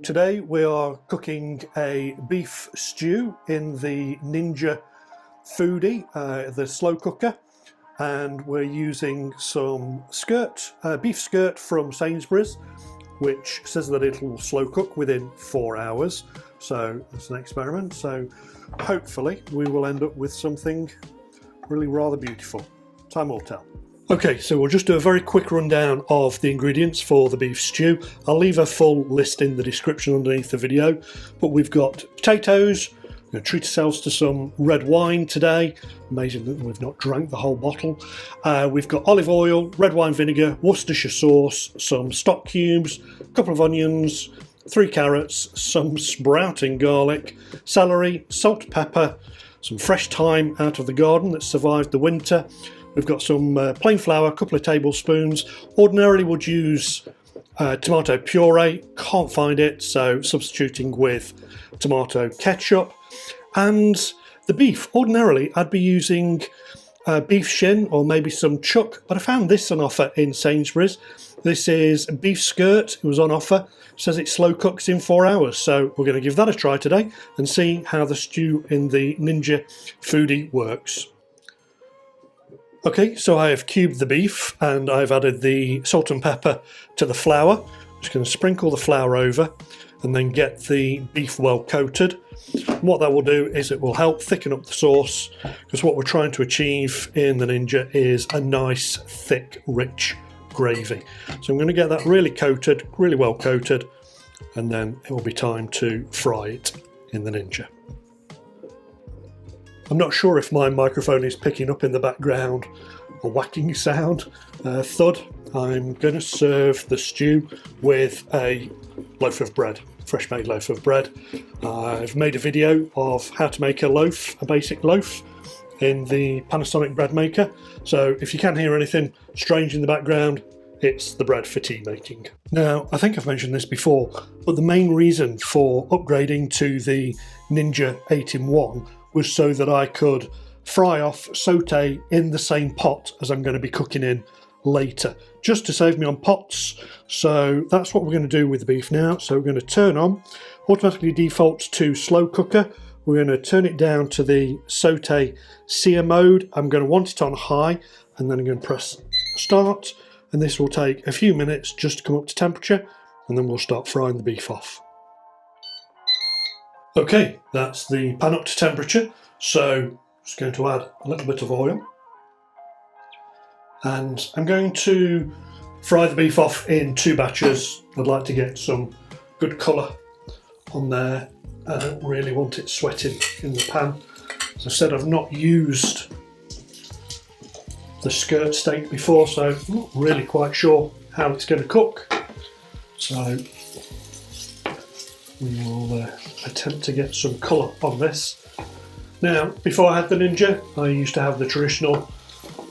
Today we are cooking a beef stew in the Ninja Foodi, the slow cooker, and we're using some beef skirt from Sainsbury's, which says that it'll slow cook within 4 hours. So it's an experiment. So hopefully we will end up with something really rather beautiful. Time will tell. Okay, so we'll just do a very quick rundown of the ingredients for the beef stew. I'll leave a full list in the description underneath the video, but we've got potatoes. We're going to treat ourselves to some red wine today. Amazing that we've not drank the whole bottle. We've got olive oil, red wine vinegar, Worcestershire sauce, some stock cubes, a couple of onions, 3 carrots, some sprouting garlic, celery, salt, pepper, some fresh thyme out of the garden that survived the winter. We've got some plain flour, a couple of tablespoons. Ordinarily would use tomato puree, can't find it, so substituting with tomato ketchup. And the beef, ordinarily I'd be using beef shin or maybe some chuck, but I found this on offer in Sainsbury's. This is beef skirt, it was on offer. It says it slow cooks in 4 hours, so we're going to give that a try today and see how the stew in the Ninja Foodi works. Okay, so I have cubed the beef and I've added the salt and pepper to the flour. I'm just going to sprinkle the flour over and then get the beef well coated. And what that will do is it will help thicken up the sauce, because what we're trying to achieve in the Ninja is a nice, thick, rich gravy. So I'm going to get that really coated, really well coated, and then it will be time to fry it in the Ninja. I'm not sure if my microphone is picking up in the background a whacking sound, thud. I'm going to serve the stew with a loaf of bread, fresh made loaf of bread. I've made a video of how to make a basic loaf in the Panasonic bread maker. So if you can hear anything strange in the background, it's the bread for tea making. Now, I think I've mentioned this before, but the main reason for upgrading to the Ninja 8-in-1 was so that I could fry off, sauté in the same pot as I'm going to be cooking in later, just to save me on pots. So that's what we're going to do with the beef now. So we're going to turn on, automatically defaults to slow cooker. We're going to turn it down to the sauté sear mode. I'm going to want it on high, and then I'm going to press start, and this will take a few minutes just to come up to temperature, and then we'll start frying the beef off. Okay, that's the pan up to temperature, so I'm just going to add a little bit of oil. And I'm going to fry the beef off in 2 batches. I'd like to get some good colour on there. I don't really want it sweating in the pan. As I said, I've not used the skirt steak before, so I'm not really quite sure how it's going to cook. So we will attempt to get some colour on this. Now, before I had the Ninja, I used to have the traditional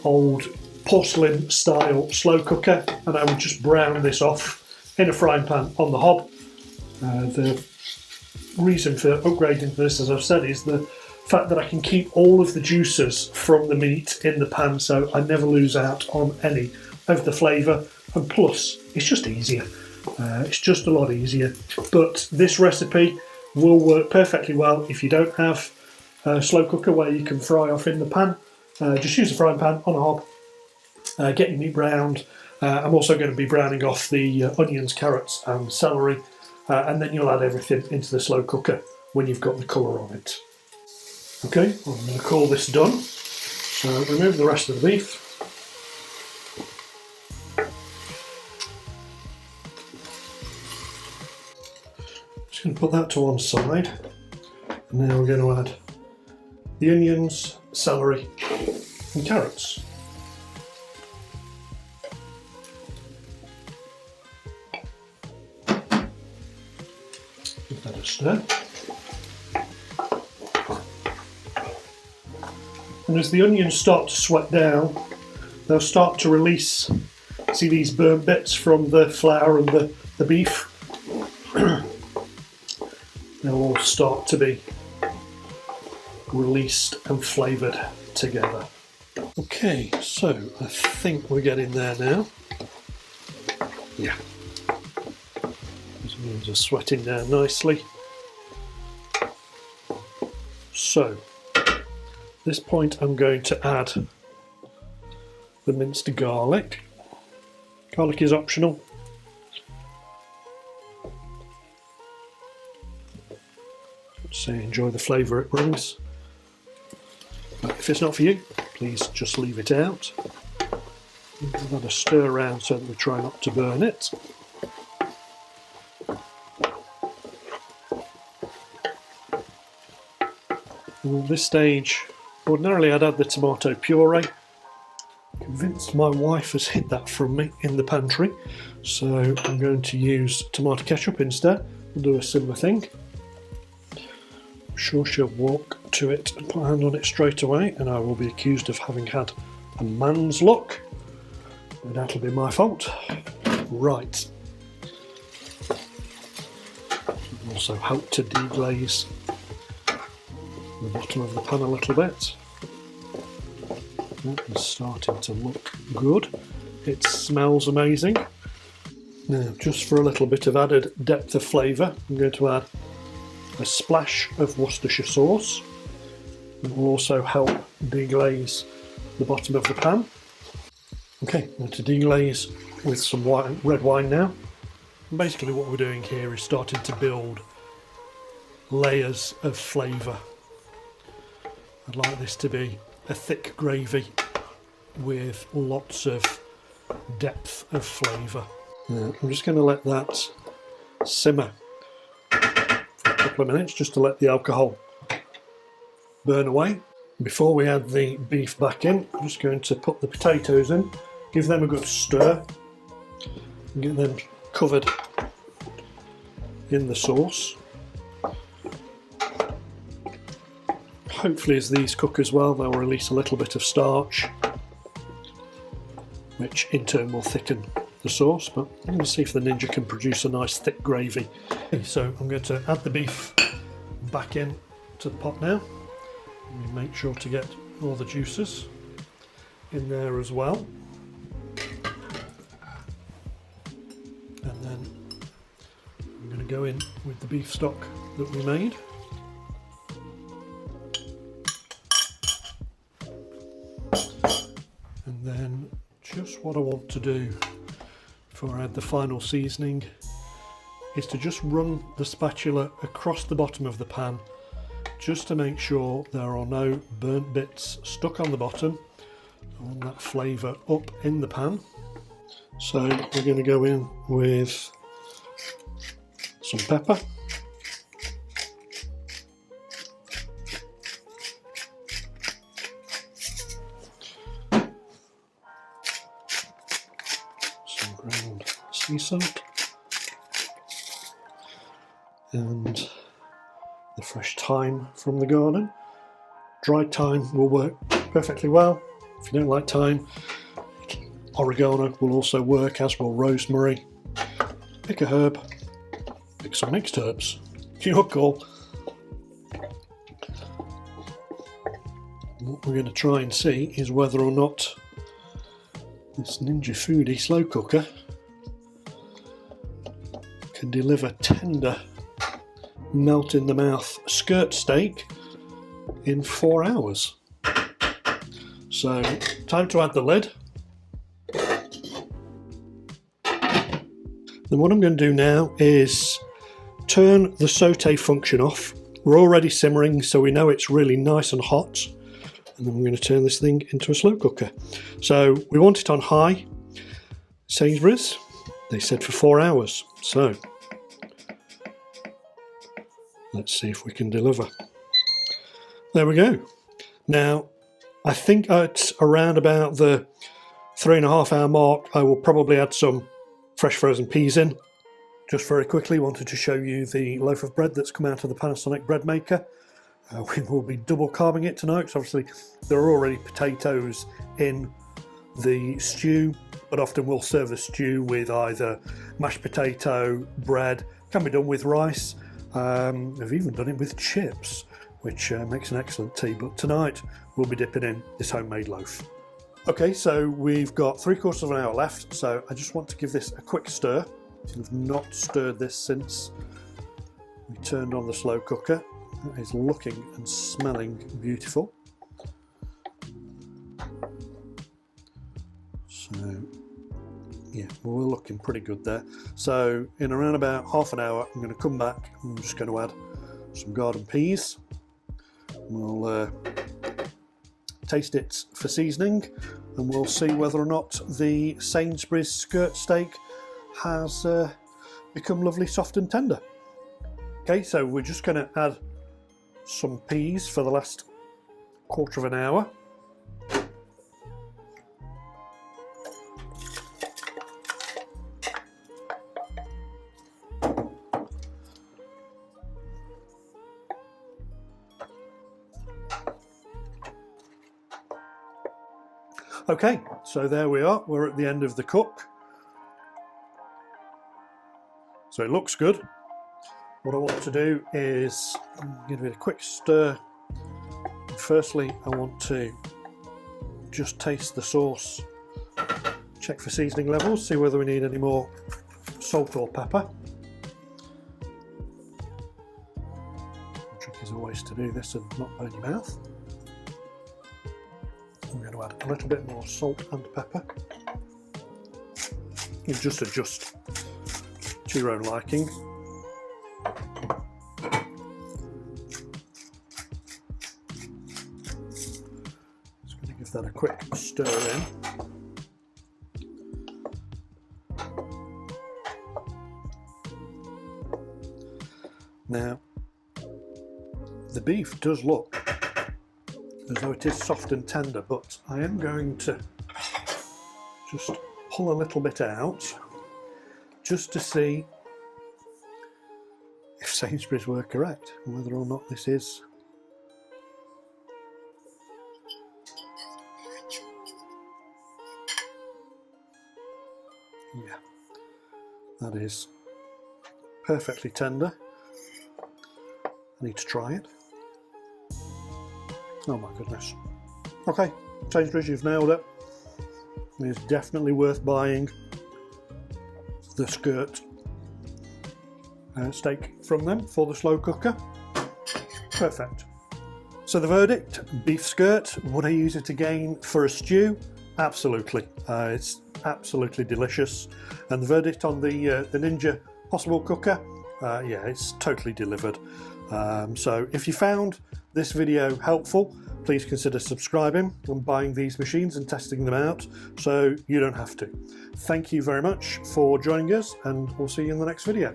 old porcelain style slow cooker, and I would just brown this off in a frying pan on the hob. The reason for upgrading this, as I've said, is the fact that I can keep all of the juices from the meat in the pan, so I never lose out on any of the flavour, and plus it's just easier. It's just a lot easier, but this recipe will work perfectly well if you don't have a slow cooker where you can fry off in the pan. Just use a frying pan on a hob, get your meat browned. I'm also going to be browning off the onions, carrots and celery, and then you'll add everything into the slow cooker when you've got the colour on it. Okay, well, I'm going to call this done, so remove the rest of the beef. Just going to put that to one side, and now we're going to add the onions, celery and carrots. Give that a stir. And as the onions start to sweat down, they'll start to release, see these burnt bits from the flour and the beef? They'll all start to be released and flavoured together. Okay, so I think we're getting there now. Yeah. These are sweating down nicely. So, at this point I'm going to add the minced garlic. Garlic is optional. So enjoy the flavour it brings. But if it's not for you, please just leave it out. Give that a stir around so that we try not to burn it. And at this stage, ordinarily I'd add the tomato puree. Convinced my wife has hid that from me in the pantry, so I'm going to use tomato ketchup instead. We'll do a similar thing. I'm sure she'll walk to it and put a hand on it straight away, and I will be accused of having had a man's luck. And that'll be my fault. Right. Also help to deglaze the bottom of the pan a little bit. It's starting to look good. It smells amazing. Now, just for a little bit of added depth of flavour, I'm going to add a splash of Worcestershire sauce. It will also help deglaze the bottom of the pan. Okay, I'm going to deglaze with some red wine now. And basically what we're doing here is starting to build layers of flavour. I'd like this to be a thick gravy with lots of depth of flavour. Now, I'm just going to let that simmer for a couple of minutes just to let the alcohol burn away. Before we add the beef back in, I'm just going to put the potatoes in, give them a good stir, and get them covered in the sauce. Hopefully as these cook as well, they'll release a little bit of starch, which in turn will thicken the sauce, but I'm going to see if the Ninja can produce a nice thick gravy. Okay, so I'm going to add the beef back in to the pot now. Make sure to get all the juices in there as well. And then I'm going to go in with the beef stock that we made. And then just what I want to do before I add the final seasoning is to just run the spatula across the bottom of the pan just to make sure there are no burnt bits stuck on the bottom. I want that flavour up in the pan. So we're going to go in with some pepper. Some ground sea salt. And the fresh thyme from the garden. Dried thyme will work perfectly well. If you don't like thyme, oregano will also work, as will rosemary. Pick a herb, pick some mixed herbs. Your call. What we're going to try and see is whether or not this Ninja Foodi Slow Cooker can deliver tender, melt in the mouth skirt steak in 4 hours. So, time to add the lid. Then what I'm going to do now is turn the sauté function off. We're already simmering, so we know it's really nice and hot. And then we're going to turn this thing into a slow cooker. So we want it on high. Sainsbury's, they said for 4 hours. So let's see if we can deliver. There we go. Now, I think at around about the 3.5 hour mark, I will probably add some fresh frozen peas in. Just very quickly, wanted to show you the loaf of bread that's come out of the Panasonic bread maker. We will be double carbing it tonight, because obviously there are already potatoes in the stew, but often we'll serve the stew with either mashed potato, bread, can be done with rice. I've even done it with chips, which makes an excellent tea, but tonight we'll be dipping in this homemade loaf. Okay, so we've got 3/4 of an hour left, so I just want to give this a quick stir. I've not stirred this since we turned on the slow cooker. It is looking and smelling beautiful. So yeah, we're looking pretty good there. So in around about half an hour, I'm going to come back. I'm just going to add some garden peas. We'll taste it for seasoning, and we'll see whether or not the Sainsbury's skirt steak has become lovely soft and tender. Okay, so we're just going to add some peas for the last quarter of an hour. Okay, so there we are. We're at the end of the cook. So it looks good. What I want to do is give it a quick stir. Firstly, I want to just taste the sauce, check for seasoning levels, see whether we need any more salt or pepper. The trick is always to do this and not burn your mouth. I'm going to add a little bit more salt and pepper. You just adjust to your own liking. Just going to give that a quick stir in. Now, the beef does look as though it is soft and tender, but I am going to just pull a little bit out just to see if Sainsbury's were correct and whether or not this is that is perfectly tender. I need to try it. Oh my goodness. Okay, Sainsbury's, you've nailed it. It's definitely worth buying the skirt steak from them for the slow cooker. Perfect. So the verdict, beef skirt, would I use it again for a stew? Absolutely. It's absolutely delicious. And the verdict on the Ninja PossibleCooker, yeah, it's totally delivered. So if you found this video helpful, please consider subscribing and buying these machines and testing them out so you don't have to. Thank you very much for joining us, and we'll see you in the next video.